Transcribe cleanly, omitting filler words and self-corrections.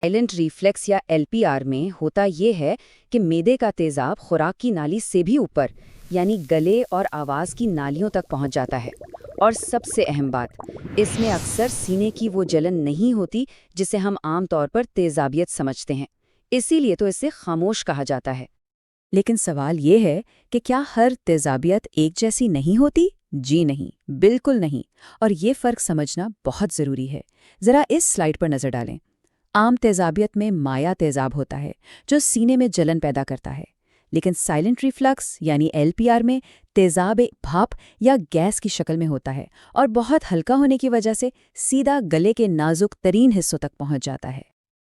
Silent reflex या LPR में होता ये है कि मैदे का तेजाब खुराक की नाली से भी ऊपर यानी गले और आवाज़ की नालियों तक पहुंच जाता है। और सबसे अहम बात, इसमें अक्सर सीने की वो जलन नहीं होती जिसे हम आम तौर पर तेजाबियत समझते हैं। इसीलिए तो इसे खामोश कहा जाता है। लेकिन सवाल ये है कि क्या हर तेजाबियत एक जैसी नहीं होती? जी नहीं, बिल्कुल नहीं। और ये फ़र्क समझना बहुत ज़रूरी है। ज़रा इस स्लाइड पर नज़र डालें। आम तेजाबियत में माया तेजाब होता है, जो सीने में जलन पैदा करता है। लेकिन साइलेंट रिफ्लक्स यानी एलपीआर में तेजाब एक भाप या गैस की शक्ल में होता है और बहुत हल्का होने की वजह से सीधा गले के नाजुक तरीन हिस्सों तक पहुंच जाता है।